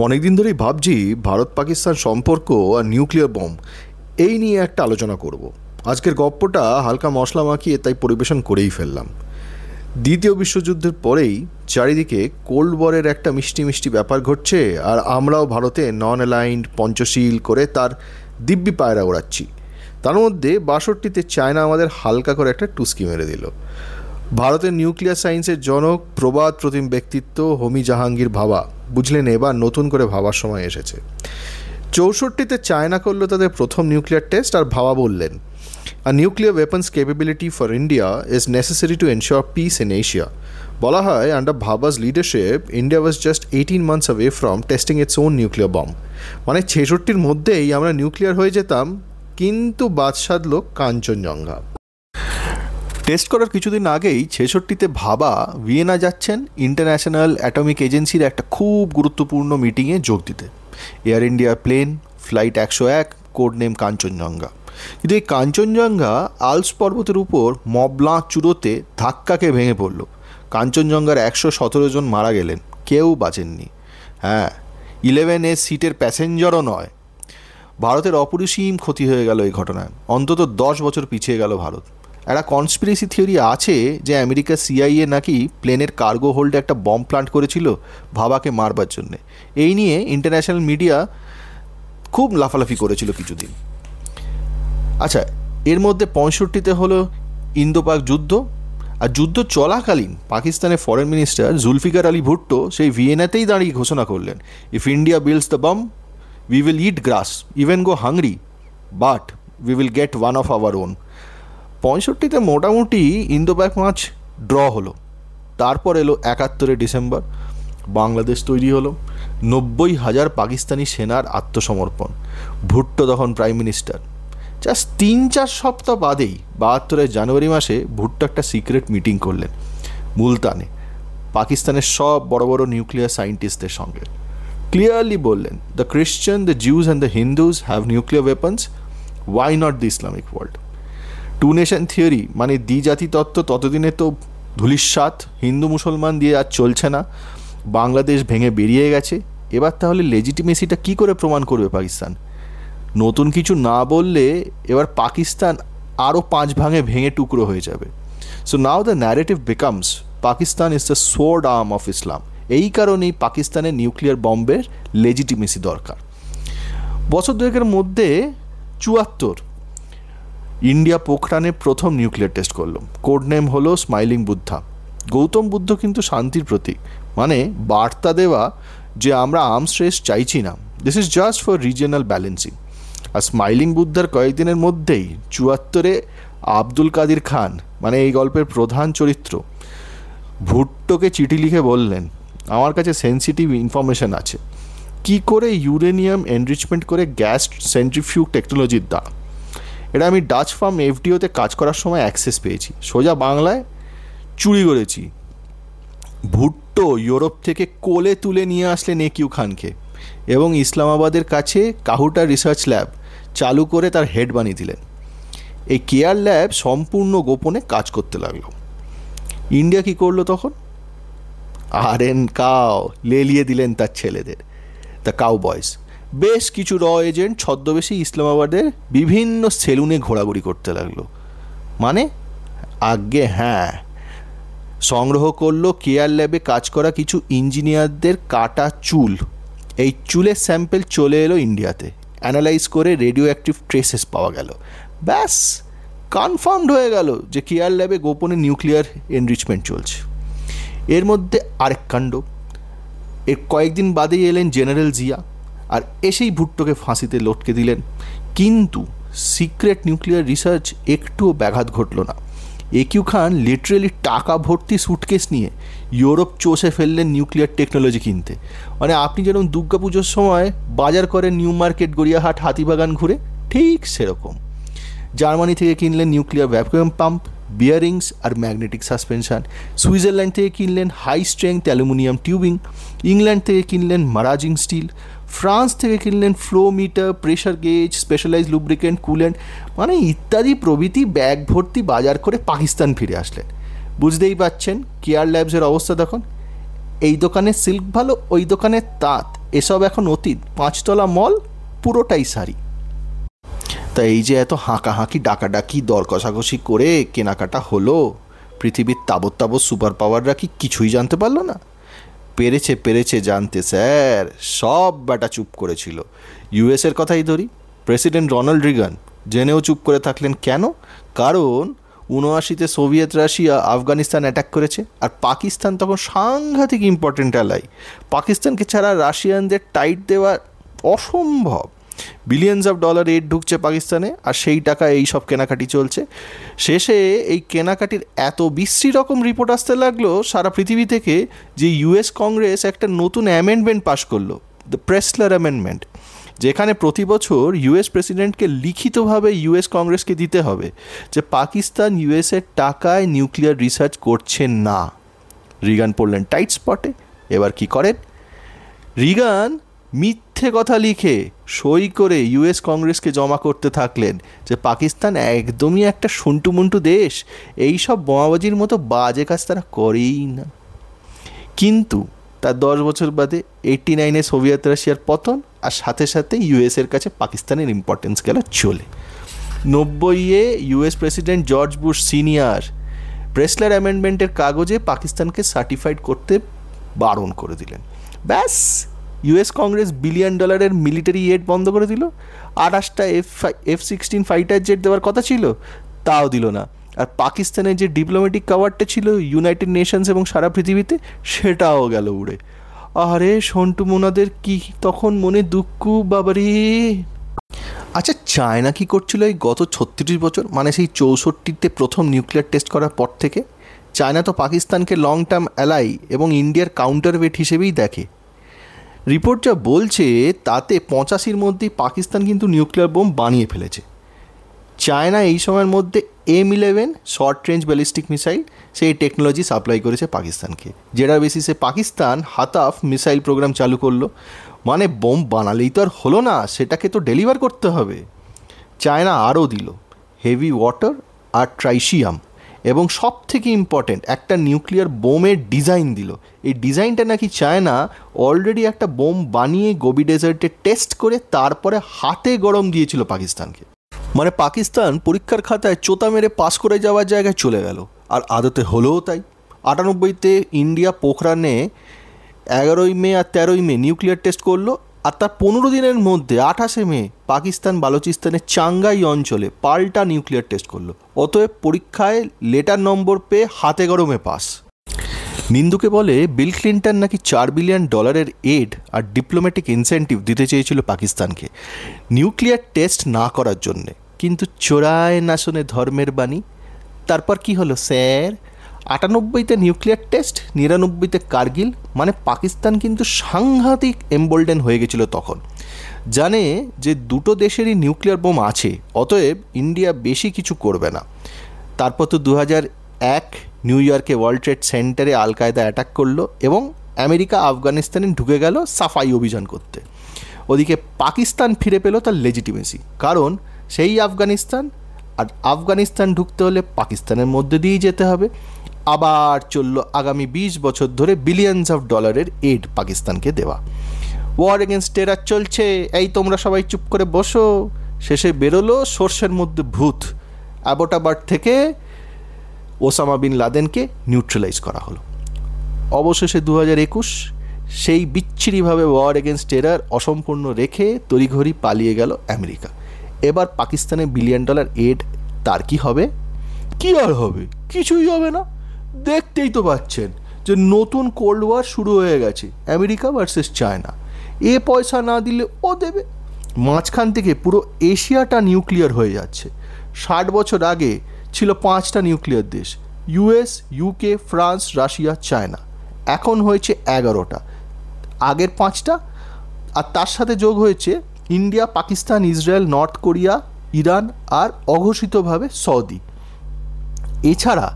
অনেকদিন ধরেই ভাবছি ভারত পাকিস্তান সম্পর্ক আর নিউক্লিয়ার বম এই নিয়ে একটা আলোচনা করব। আজকের গপ্পটা হালকা মশলা মাখিয়ে তাই পরিবেশন করেই ফেললাম। দ্বিতীয় বিশ্বযুদ্ধের পরেই চারিদিকে কোল্ড ওয়ারের একটা মিষ্টি মিষ্টি ব্যাপার ঘটছে, আর আমরাও ভারতে নন অ্যালাইন্ড পঞ্চশীল করে তার দিব্যি পায়রা ওড়াচ্ছি। তার মধ্যে ৬২তে চায়না আমাদের হালকা করে একটা টুস্কি মেরে দিল। ভারতের নিউক্লিয়ার সায়েন্সের জনক প্রবাদ প্রতিম ব্যক্তিত্ব হোমি জাহাঙ্গীর ভাবা বুঝলেন এবার নতুন করে ভাবার সময় এসেছে। ৬৪তে চায়না করলো তাদের প্রথম নিউক্লিয়ার টেস্ট, আর ভাবা বললেন a nuclear weapons capability for India is necessary to ensure peace in Asia. বলা হয় under Bhabha's leadership India was just 18 months away from testing its own nuclear bomb. মানে ৬৬র মধ্যেই আমরা নিউক্লিয়ার হয়ে যেতাম, কিন্তু বাদ সাধল কাঞ্চনজঙ্ঘা। টেস্ট করার কিছুদিন আগেই ৬৬তে ভাবা ভিয়েনা যাচ্ছেন ইন্টারন্যাশনাল অ্যাটমিক এজেন্সির একটা খুব গুরুত্বপূর্ণ মিটিংয়ে যোগ দিতে। Air India plane, flight ১০১, code name Kanchenjunga. কিন্তু এই কাঞ্চনজঙ্ঘা আলস পর্বতের উপর মবলাঁ চূড়োতে ধাক্কাকে ভেঙে পড়ল। কাঞ্চনজঙ্ঘার ১১৭ জন মারা গেলেন, কেউ বাঁচেননি। হ্যাঁ, 11A সিটের প্যাসেঞ্জারও নয়। ভারতের অপরিসীম ক্ষতি হয়ে গেল এই ঘটনায়। অন্তত ১০ বছর পিছিয়ে গেল ভারত। একটা কনস্পিরেসি থিওরি আছে যে আমেরিকার সিআইএ নাকি প্লেনের কার্গো হোল্ডে একটা বম প্লান্ট করেছিল ভাবাকে মারবার জন্যে। এই নিয়ে ইন্টারন্যাশনাল মিডিয়া খুব লাফালাফি করেছিল কিছুদিন। আচ্ছা, এর মধ্যে ৬৫তে হলো ইন্দো পাক যুদ্ধ, আর যুদ্ধ চলাকালীন পাকিস্তানের ফরেন মিনিস্টার জুলফিকার আলী ভুট্টো সেই ভিয়েনাতেই দাঁড়িয়ে ঘোষণা করলেন, if India builds the bomb we will eat grass, even go hungry, but we will get one of our own. ৬৫তে মোটামুটি ইন্দো পাক ম্যাচ ড্র হলো। তারপর এলো ৭১ ডিসেম্বর, বাংলাদেশ তৈরি হলো। ৯০,০০০ পাকিস্তানি সেনার আত্মসমর্পণ। ভুট্টো তখন প্রাইম মিনিস্টার। জাস্ট ৩-৪ সপ্তাহ বাদেই ৭২ জানুয়ারি মাসে ভুট্টো একটা সিক্রেট মিটিং করলেন মুলতানে পাকিস্তানের সব বড় বড় নিউক্লিয়ার সায়েন্টিস্টদের সঙ্গে। ক্লিয়ারলি বললেন, the Christian, the Jews and the Hindus have nuclear weapons, why not the Islamic world. Two nation theory মানে দ্বিজাতি তত্ত্ব ততদিনে তো ধূলিসাৎ, হিন্দু মুসলমান দিয়ে আর চলছে না, বাংলাদেশ ভেঙে বেরিয়ে গেছে। এবার তাহলে লেজিটিমেসিটা কী করে প্রমাণ করবে পাকিস্তান? নতুন কিছু না বললে এবার পাকিস্তান আরও ৫ ভাঙে ভেঙে টুকরো হয়ে যাবে। So now the narrative becomes Pakistan is the sword arm of Islam. এই কারণেই পাকিস্তানের নিউক্লিয়ার বম্বের লেজিটিমেসি দরকার। বছর দুয়েকের মধ্যে ৭৪ ইন্ডিয়া পোখরানে প্রথম নিউক্লিয়ার টেস্ট করলো। কোড নেম হলো স্মাইলিং বুদ্ধা। গৌতম বুদ্ধ কিন্তু শান্তির প্রতীক, মানে বার্তা দেওয়া যে আমরা আর্মস রেস চাইছি না, this is just for regional balancing. আর স্মাইলিং বুদ্ধার কয়েকদিনের মধ্যেই ৭৪ আব্দুল কাদির খান, মানে এই গল্পের প্রধান চরিত্র, ভুট্টোকে চিঠি লিখে বললেন, আমার কাছে সেন্সিটিভ ইনফরমেশন আছে কি করে ইউরেনিয়াম এনরিচমেন্ট করে গ্যাস সেন্ট্রিফিউগ টেকনোলজির দ্বারা। এটা আমি ডাচ ফার্ম এফডিওতে কাজ করার সময় অ্যাক্সেস পেয়েছি, সোজা বাংলায় চুরি করেছি। ভুট্টো ইউরোপ থেকে কোলে তুলে নিয়ে আসলেন একিউ খানকে এবং ইসলামাবাদের কাছে কাহুটা রিসার্চ ল্যাব চালু করে তার হেড বানিয়ে দিলেন। এই কেয়ার ল্যাব সম্পূর্ণ গোপনে কাজ করতে লাগলো। ইন্ডিয়া কী করলো তখন? আরএন কাও লেলিয়ে দিলেন তার ছেলেদের, দ্য কাউ বয়েজ। বেশ কিছু র এজেন্ট ছদ্মবেশী ইসলামাবাদের বিভিন্ন সেলুনে ঘোরাঘুরি করতে লাগলো। মানে আগে হ্যাঁ, সংগ্রহ করলো কেয়ার ল্যাবে কাজ করা কিছু ইঞ্জিনিয়ারদের কাটা চুল। এই চুলের স্যাম্পেল চলে এলো ইন্ডিয়াতে, অ্যানালাইজ করে রেডিও অ্যাক্টিভ ট্রেসেস পাওয়া গেল। ব্যাস কনফার্মড হয়ে গেল যে কেয়ার ল্যাবে গোপনে নিউক্লিয়ার এনরিচমেন্ট চলছে। এর মধ্যে আরেক কাণ্ড, এর কয়েকদিন বাদেই এলেন জেনারেল জিয়া, আর এসেই ভুট্টোকে ফাঁসিতে লটকে দিলেন। কিন্তু সিক্রেট নিউক্লিয়ার রিসার্চ একটুও ব্যাঘাত ঘটল না। একিউ খান লিটারেলি টাকা ভর্তি সুটকেস নিয়ে ইউরোপ চষে ফেললেন নিউক্লিয়ার টেকনোলজি কিনতে। মানে আপনি যেরকম দুর্গাপুজোর সময় বাজার করেন নিউ মার্কেট, গড়িয়াহাট, হাতিবাগান ঘুরে, ঠিক সেরকম। জার্মানি থেকে কিনলেন নিউক্লিয়ার ভ্যাকুয়াম পাম্প, বিয়ারিংস আর ম্যাগনেটিক সাসপেনশন। সুইজারল্যান্ড থেকে কিনলেন high strength aluminium tubing. England থেকে কিনলেন মারাজিং স্টিল। ফ্রান্স থেকে কিনলেন flow meter, pressure gauge, specialise lubricant, coolant, মানে ইত্যাদি প্রভৃতি ব্যাগ ভর্তি বাজার করে পাকিস্তান ফিরে আসলেন। বুঝতেই পাচ্ছেন কেয়ার ল্যাবসের অবস্থা তখন। এই দোকানের সিল্ক ভালো, ওই দোকানের তাঁত, এসব এখন অতীত। 5 তলা মল, পুরোটাই শাড়ি। তা এই যে এত হাঁকাহাঁকি ডাকাডাকি দর কষাকষি করে কেনাকাটা হলো, পৃথিবীর তাবৎ তাবৎ সুপার পাওয়াররা কি কিছুই জানতে পারলো না? পেরেছে জানতে স্যার, সব ব্যাটা চুপ করেছিল। ইউএসের কথাই ধরি, প্রেসিডেন্ট রোনাল্ড রিগান জেনেও চুপ করে থাকলেন কেন? কারণ 79-তে সোভিয়েত রাশিয়া আফগানিস্তান অ্যাটাক করেছে, আর পাকিস্তান তখন সাংঘাতিক ইম্পর্টেন্ট অ্যালাই। পাকিস্তানকে ছাড়া রাশিয়ানদের টাইট দেওয়া অসম্ভব। বিলিয়নস অফ ডলার এড ঢুকছে পাকিস্তানে, আর সেই টাকা এই সব কেনাকাটি চলছে। শেষে এই কেনাকাটির এত বিশ্রী রকম রিপোর্ট আসতে লাগলো সারা পৃথিবী থেকে যে ইউএস কংগ্রেস একটা নতুন অ্যামেন্ডমেন্ট পাশ করলো, দ্য প্রেসলার অ্যামেন্ডমেন্ট, যেখানে প্রতি বছর ইউএস প্রেসিডেন্টকে লিখিতভাবে ইউএস কংগ্রেসকে দিতে হবে যে পাকিস্তান ইউএসের টাকায় নিউক্লিয়ার রিসার্চ করছে না। রিগান পড়লেন টাইট স্পটে। এবার কি করেন? রিগান মিথ্যে কথা লিখে সই করে ইউএস কংগ্রেসকে জমা করতে থাকলেন যে পাকিস্তান একদমই একটা সন্টুমন্টু দেশ, এই সব বোমাবাজির মতো বাজে কাজ তারা করেই না। কিন্তু তার 10 বছর বাদে 89-এ সোভিয়েত রাশিয়ার পতন, আর সাথে সাথে ইউএসের কাছে পাকিস্তানের ইম্পর্টেন্স গেল চলে। 90-এ US president George Bush senior Pressler অ্যামেন্ডমেন্টের কাগজে পাকিস্তানকে সার্টিফাইড করতে বারণ করে দিলেন। ব্যাস, US Congress $1 billion military aid বন্ধ করে দিল। 28টা F-16 ফাইটার জেট দেওয়ার কথা ছিল, তাও দিল না। আর পাকিস্তানের যে ডিপ্লোম্যাটিক কাভারটা ছিল ইউনাইটেড নেশনস এবং সারা পৃথিবীতে, সেটাও গেল উড়ে। আরে সন্টু মোনাদের কি তখন মনে দুঃখ বাবারে। আচ্ছা, চায়না কি করছিল এই গত 36 বছর, মানে সেই 64-তে প্রথম নিউক্লিয়ার টেস্ট করার পর থেকে? চায়না তো পাকিস্তানকে লং টার্ম অ্যালাই এবং ইন্ডিয়ার কাউন্টার ওয়েট হিসেবেই দেখে। রিপোর্ট যা বলছে তাতে 85-র মধ্যেই পাকিস্তান কিন্তু নিউক্লিয়ার বোম বানিয়ে ফেলেছে। চায়না এই সময়ের মধ্যে M11 short range ballistic missile সেই টেকনোলজি সাপ্লাই করেছে পাকিস্তানকে, যেটার বেসিসে পাকিস্তান হাতাফ মিসাইল প্রোগ্রাম চালু করলো। মানে বোম বানালেই তো আর হলো না, সেটাকে তো ডেলিভার করতে হবে। চায়না আরও দিল হেভি ওয়াটার আর ট্রাইশিয়াম, এবং সব থেকে ইম্পর্টেন্ট একটা নিউক্লিয়ার বোমের ডিজাইন দিল। এই ডিজাইনটা নাকি চায়না অলরেডি একটা বোম বানিয়ে গোবি ডেজার্টে টেস্ট করে তারপরে হাতে গরম দিয়েছিল পাকিস্তানকে। মানে পাকিস্তান পরীক্ষার খাতায় চোতা মেরে পাস করে যাওয়ার জায়গায় চলে গেল, আর আদতে হলোও তাই। 98-তে ইন্ডিয়া পোখরানে 11ই মে আর 13ই মে নিউক্লিয়ার টেস্ট করলো, আর তার 15 দিনের মধ্যে 28শে মে পাকিস্তান বালুচিস্তানের চাঙ্গাই অঞ্চলে পাল্টা নিউক্লিয়ার টেস্ট করলো। অতএব পরীক্ষায় লেটার নম্বর পেয়ে হাতে গরমে পাস। নিন্দুকে বলে বিল ক্লিন্টন নাকি $4 বিলিয়ন এড আর ডিপ্লোম্যাটিক ইনসেন্টিভ দিতে চেয়েছিল পাকিস্তানকে নিউক্লিয়ার টেস্ট না করার জন্যে, কিন্তু চোরায় না শোনে ধর্মের বাণী। তারপর কি হলো স্যার? 98-তে নিউক্লিয়ার টেস্ট, 99-তে কার্গিল। মানে পাকিস্তান কিন্তু সাংঘাতিক এমবোল্ডেন হয়ে গেছিল তখন। জানে যে দুটো দেশেরই নিউক্লিয়ার বোম আছে, অতএব ইন্ডিয়া বেশি কিছু করবে না। তারপর তো 2001 নিউ ইয়র্কে ওয়ার্ল্ড ট্রেড সেন্টারে আল কায়দা অ্যাটাক করলো এবং আমেরিকা আফগানিস্তানে ঢুকে গেল সাফাই অভিযান করতে। ওদিকে পাকিস্তান ফিরে পেল তার লেজিটিমেসি, কারণ সেই আফগানিস্তান, আর আফগানিস্তান ঢুকতে হলে পাকিস্তানের মধ্যে দিয়েই যেতে হবে। আবার চলল আগামী 20 বছর ধরে $বিলিয়নস এড পাকিস্তানকে দেওয়া। ওয়ার এগেনস্ট টেরার চলছে, এই তোমরা সবাই চুপ করে বসো। শেষে বেরোলো সর্ষের মধ্যে ভূত। অ্যাবোটাবাদ থেকে ওসামা বিন লাদেনকে নিউট্রালাইজ করা হলো। অবশেষে 2021 সেই বিচ্ছিরিভাবে ওয়ার এগেনস্ট টেরার অসম্পূর্ণ রেখে তড়িঘড়ি পালিয়ে গেল আমেরিকা। এবার পাকিস্তানের $1 বিলিয়ন এড, তার কি হবে? কি আর হবে? কিছুই হবে না। দেখতেই তো পাচ্ছেন যে নতুন কোল্ড ওয়ার শুরু হয়ে গেছে, আমেরিকা ভার্সেস চায়না। এ পয়সা না দিলে ও দেবে। মাঝখান থেকে পুরো এশিয়াটা নিউক্লিয়ার হয়ে যাচ্ছে। 60 বছর আগে ছিল 5টা নিউক্লিয়ার দেশ, US, UK, France, Russia, China. এখন হয়েছে 11টা, আগের 5টা, আর তার সাথে যোগ হয়েছে India, Pakistan, Israel, North Korea, Iran আর অঘোষিতভাবে সৌদি। এছাড়া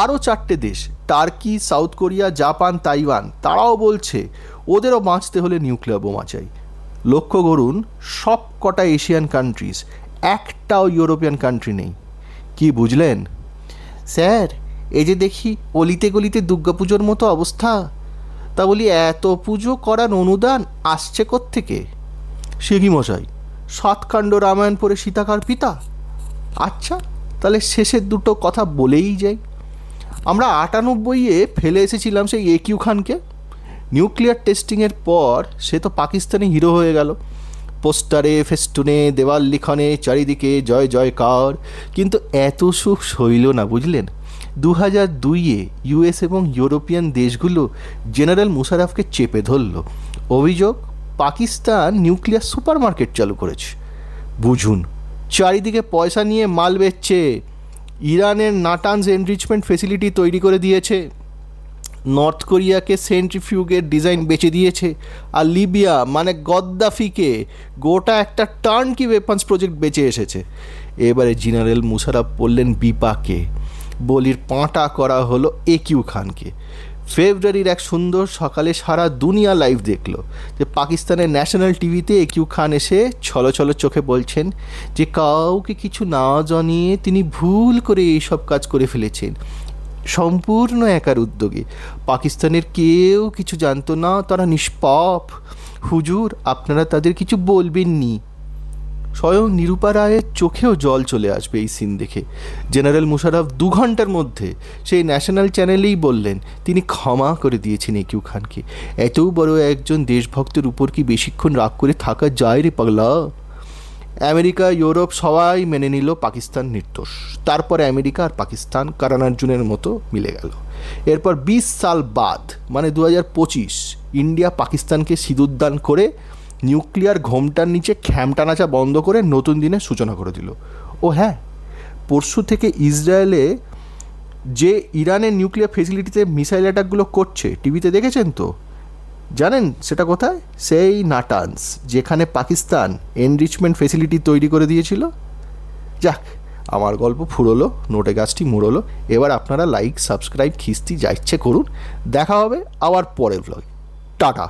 আরও 4টে দেশ, Turkey, South Korea, Japan, Taiwan, তারাও বলছে ওদেরও বাঁচতে হলে নিউক্লিয়ার বোমা চাই। লক্ষ্য করুন, সব কটা এশিয়ান কান্ট্রিজ, একটাও ইউরোপিয়ান কান্ট্রি নেই। কি বুঝলেন স্যার? এই যে দেখি অলিতে গলিতে দুর্গাপুজোর মতো অবস্থা, তা বলি, এত পুজো করার অনুদান আসছে কোত্থেকে? সে কি মশাই, সাতকাণ্ড রামায়ণ পড়ে সীতাকার পিতা? আচ্ছা, তাহলে শেষের দুটো কথা বলেই যাই। আমরা 98-এ ফেলে এসেছিলাম সেই একিউ খানকে। নিউক্লিয়ার টেস্টিংয়ের পর সে তো পাকিস্তানি হিরো হয়ে গেল। পোস্টারে, ফেস্টুনে, দেওয়াল লিখনে চারিদিকে জয় জয়কার। কিন্তু এত সুখ সইল না, বুঝলেন। 2002-এ ইউএস এবং ইউরোপিয়ান দেশগুলো জেনারেল মুশারফকে চেপে ধরল। অভিযোগ, পাকিস্তান নিউক্লিয়ার সুপার মার্কেট চালু করেছে। বুঝুন, চারিদিকে পয়সা নিয়ে মাল বেচছে। ইরানের নাটানস এনরিচমেন্ট ফেসিলিটি তৈরি করে দিয়েছে, নর্থ কোরিয়াকে সেন্ট্রিফিউগের ডিজাইন বেচে দিয়েছে, আর লিবিয়া মানে গদ্দাফিকে গোটা একটা টার্নকি ওয়েপন্স প্রজেক্ট বেচে এসেছে। এবারে জেনারেল মুশারফ বললেন বিপাকে, বলির পাঁটা করা হলো একিউ খানকে। ফেব্রুয়ারির এক সুন্দর সকালে সারা দুনিয়া লাইভ দেখলো যে পাকিস্তানের ন্যাশনাল টিভিতে একিউ খান এসে ছলো ছলো চোখে বলছেন যে কাউকে কিছু না জানিয়ে তিনি ভুল করে এইসব কাজ করে ফেলেছেন, সম্পূর্ণ একার উদ্যোগে। পাকিস্তানের কেউ কিছু জানতো না, তারা নিষ্পাপ। হুজুর, আপনারা তাদের কিছু বলবেননি। স্বয়ং নিরূপা রায়ের চোখেও জল চলে আসবে এই সিন দেখে। জেনারেল মুশারফ 2 ঘন্টার মধ্যে সেই ন্যাশনাল চ্যানেলেই বললেন তিনি ক্ষমা করে দিয়েছেন একিউ খানকে। এত বড় একজন দেশভক্তের উপর কি বেশিক্ষণ রাগ করে থাকা যায় রে পাগলা? আমেরিকা, ইউরোপ সবাই মেনে নিল পাকিস্তান নির্দোষ। তারপরে আমেরিকা আর পাকিস্তান কারানার্জুনের মতো মিলে গেল। এরপর 20 সাল বাদ, মানে 2025, ইন্ডিয়া পাকিস্তানকে সিঁদুরদান করে নিউক্লিয়ার ঘোমটার নিচে খ্যামটা নাচা বন্ধ করে নতুন দিনের সূচনা করে দিল। ও হ্যাঁ, পরশু থেকে ইসরায়েলে যে ইরানের নিউক্লিয়ার ফেসিলিটিতে মিসাইল অ্যাটাকগুলো করছে, টিভিতে দেখেছেন তো? জানেন সেটা কোথায়? সেই নাটানস, যেখানে পাকিস্তান এনরিচমেন্ট ফেসিলিটি তৈরি করে দিয়েছিল। যাক, আমার গল্প ফুরোলো, নোটে গাছটি মুড়োলো। এবার আপনারা লাইক, সাবস্ক্রাইব, খিস্তি যা ইচ্ছে করুন। দেখা হবে আবার পরের ভ্লগে। টাটা।